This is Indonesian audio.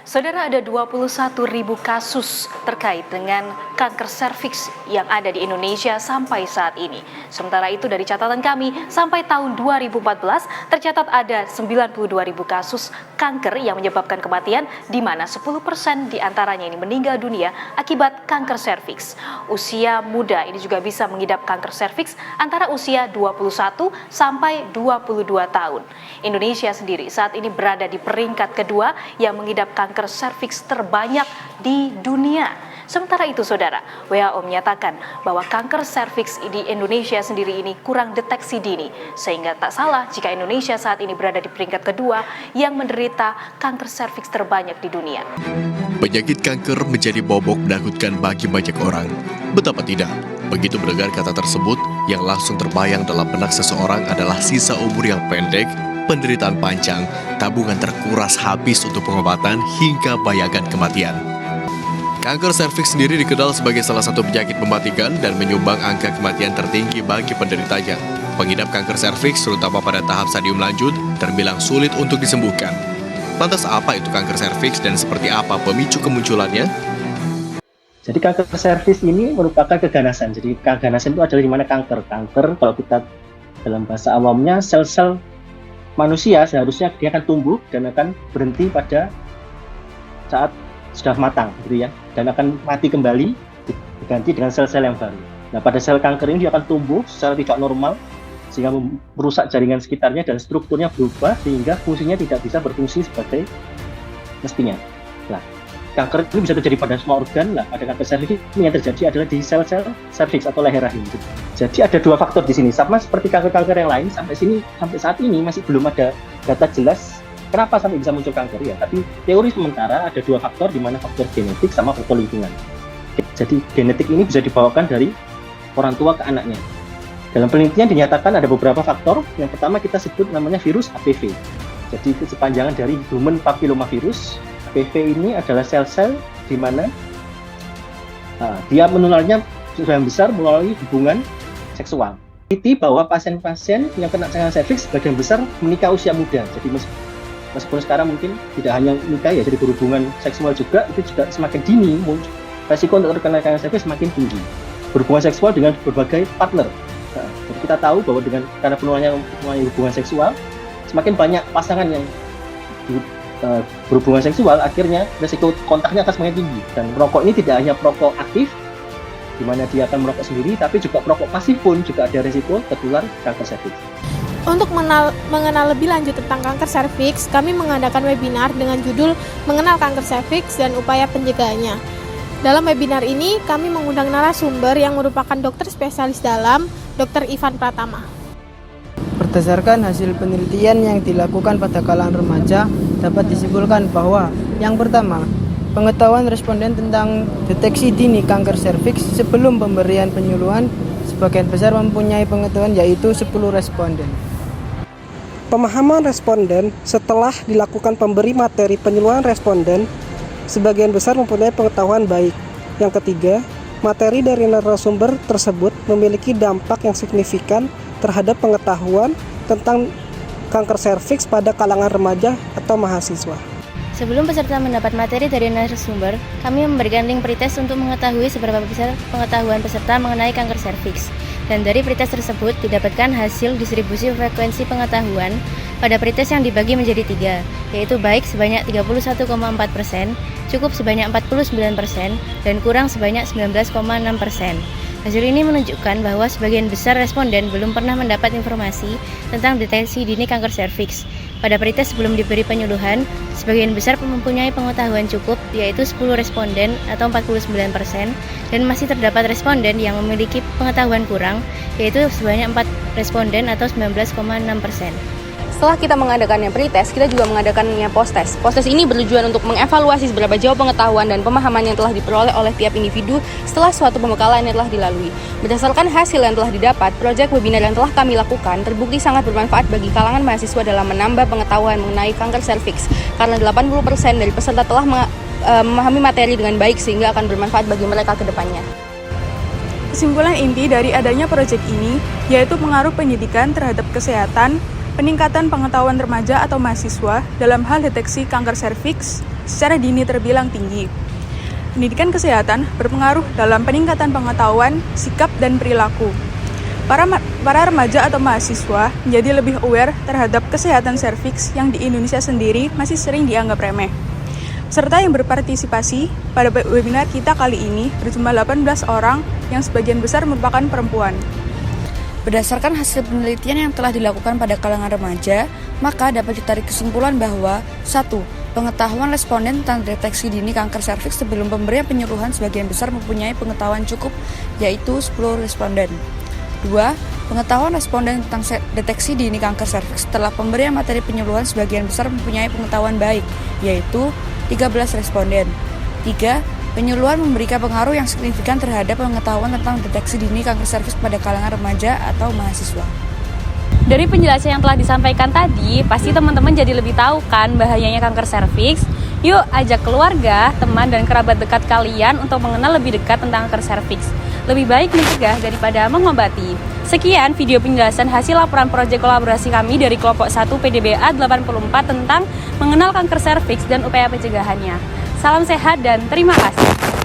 Saudara, ada 21.000 kasus terkait dengan kanker serviks yang ada di Indonesia sampai saat ini. Sementara itu dari catatan kami, sampai tahun 2014 tercatat ada 92.000 kasus kanker yang menyebabkan kematian, di mana 10% diantaranya ini meninggal dunia akibat kanker serviks. Usia muda ini juga bisa mengidap kanker serviks antara usia 21 sampai 22 tahun. Indonesia sendiri saat ini berada di peringkat kedua yang mengidap kanker serviks terbanyak di dunia. Sementara itu, saudara, WHO menyatakan bahwa kanker serviks di Indonesia sendiri ini kurang deteksi dini, sehingga tak salah jika Indonesia saat ini berada di peringkat kedua yang menderita kanker serviks terbanyak di dunia. Penyakit kanker menjadi bobok menakutkan bagi banyak orang. Betapa tidak, begitu mendengar kata tersebut, yang langsung terbayang dalam benak seseorang adalah sisa umur yang pendek, penderitaan panjang, tabungan terkuras habis untuk pengobatan, hingga bayangan kematian. Kanker serviks sendiri dikenal sebagai salah satu penyakit mematikan dan menyumbang angka kematian tertinggi bagi penderitanya. Pengidap kanker serviks, terutama pada tahap stadium lanjut, terbilang sulit untuk disembuhkan. Lantas apa itu kanker serviks dan seperti apa pemicu kemunculannya? Jadi kanker serviks ini merupakan keganasan. Jadi keganasan itu adalah di mana kanker. Kanker kalau kita dalam bahasa awamnya sel-sel manusia seharusnya dia akan tumbuh dan akan berhenti pada saat sudah matang, gitu ya, dan akan mati kembali diganti dengan sel-sel yang baru. Nah, pada sel kanker ini dia akan tumbuh secara tidak normal sehingga merusak jaringan sekitarnya dan strukturnya berubah sehingga fungsinya tidak bisa berfungsi sebagai mestinya. Nah, kanker itu bisa terjadi pada semua organ. Nah, pada kanker serviks ini yang terjadi adalah di sel-sel serviks atau leher rahim. Jadi ada dua faktor di sini. Sama seperti kanker-kanker yang lain, sampai saat ini masih belum ada data jelas kenapa sampai bisa muncul kanker ya. Tapi teori sementara ada dua faktor, di mana faktor genetik sama faktor lingkungan. Jadi genetik ini bisa dibawakan dari orang tua ke anaknya. Dalam penelitian dinyatakan ada beberapa faktor. Yang pertama kita sebut namanya virus HPV. Jadi kepanjangan dari human papillomavirus. HPV ini adalah sel-sel di mana dia menularnya sudah besar melalui hubungan seksual. Ini bahwa pasien-pasien yang kena kanker serviks sebagian besar menikah usia muda. Jadi meskipun sekarang mungkin tidak hanya menikah ya, jadi berhubungan seksual juga itu juga semakin dini muncul. Resiko untuk terkena kanker serviks semakin tinggi. Berhubungan seksual dengan berbagai partner. Jadi kita tahu bahwa karena penularannya melalui hubungan seksual, semakin banyak pasangan yang berhubungan seksual, akhirnya resiko kontaknya akan semakin tinggi. Dan merokok ini tidak hanya perokok aktif, di mana dia akan merokok sendiri, tapi juga perokok pasif pun juga ada resiko tertular kanker serviks. Untuk mengenal lebih lanjut tentang kanker serviks, kami mengadakan webinar dengan judul Mengenal Kanker Serviks dan Upaya Pencegahannya. Dalam webinar ini, kami mengundang narasumber yang merupakan dokter spesialis dalam, Dr. Ivan Pratama. Berdasarkan hasil penelitian yang dilakukan pada kalangan remaja, dapat disimpulkan bahwa yang pertama, pengetahuan responden tentang deteksi dini kanker serviks sebelum pemberian penyuluhan sebagian besar mempunyai pengetahuan, yaitu 10 responden. Pemahaman responden setelah dilakukan pemberi materi penyuluhan responden sebagian besar mempunyai pengetahuan baik. Yang ketiga, materi dari narasumber tersebut memiliki dampak yang signifikan terhadap pengetahuan tentang kanker serviks pada kalangan remaja atau mahasiswa. Sebelum peserta mendapat materi dari narasumber, kami memberikan link pretest untuk mengetahui seberapa besar pengetahuan peserta mengenai kanker serviks. Dan dari pretest tersebut didapatkan hasil distribusi frekuensi pengetahuan pada pretest yang dibagi menjadi 3, yaitu baik sebanyak 31,4%, cukup sebanyak 49%, dan kurang sebanyak 19,6%. Hasil ini menunjukkan bahwa sebagian besar responden belum pernah mendapat informasi tentang deteksi dini kanker serviks. Pada pretest sebelum diberi penyuluhan, sebagian besar mempunyai pengetahuan cukup, yaitu 10 responden atau 49%, dan masih terdapat responden yang memiliki pengetahuan kurang, yaitu sebanyak 4 responden atau 19,6%. Setelah kita mengadakannya pretest, kita juga mengadakannya post-test. Post-test ini bertujuan untuk mengevaluasi seberapa jauh pengetahuan dan pemahaman yang telah diperoleh oleh tiap individu setelah suatu pembekalan yang telah dilalui. Berdasarkan hasil yang telah didapat, proyek webinar yang telah kami lakukan terbukti sangat bermanfaat bagi kalangan mahasiswa dalam menambah pengetahuan mengenai kanker serviks, karena 80% dari peserta telah memahami materi dengan baik sehingga akan bermanfaat bagi mereka ke depannya. Kesimpulan inti dari adanya proyek ini yaitu pengaruh pendidikan terhadap kesehatan, peningkatan pengetahuan remaja atau mahasiswa dalam hal deteksi kanker serviks secara dini terbilang tinggi. Pendidikan kesehatan berpengaruh dalam peningkatan pengetahuan, sikap, dan perilaku. Para remaja atau mahasiswa menjadi lebih aware terhadap kesehatan serviks yang di Indonesia sendiri masih sering dianggap remeh. Peserta yang berpartisipasi pada webinar kita kali ini berjumlah 18 orang yang sebagian besar merupakan perempuan. Berdasarkan hasil penelitian yang telah dilakukan pada kalangan remaja, maka dapat ditarik kesimpulan bahwa 1. Pengetahuan responden tentang deteksi dini kanker serviks sebelum pemberian penyuluhan sebagian besar mempunyai pengetahuan cukup, yaitu 10 responden. 2. Pengetahuan responden tentang deteksi dini kanker serviks setelah pemberian materi penyuluhan sebagian besar mempunyai pengetahuan baik, yaitu 13 responden. 3. Penyuluhan memberikan pengaruh yang signifikan terhadap pengetahuan tentang deteksi dini kanker serviks pada kalangan remaja atau mahasiswa. Dari penjelasan yang telah disampaikan tadi, pasti teman-teman jadi lebih tahu kan bahayanya kanker serviks. Yuk ajak keluarga, teman, dan kerabat dekat kalian untuk mengenal lebih dekat tentang kanker serviks. Lebih baik mencegah daripada mengobati. Sekian video penjelasan hasil laporan proyek kolaborasi kami dari kelompok 1 PDBA 84 tentang mengenal kanker serviks dan upaya pencegahannya. Salam sehat dan terima kasih.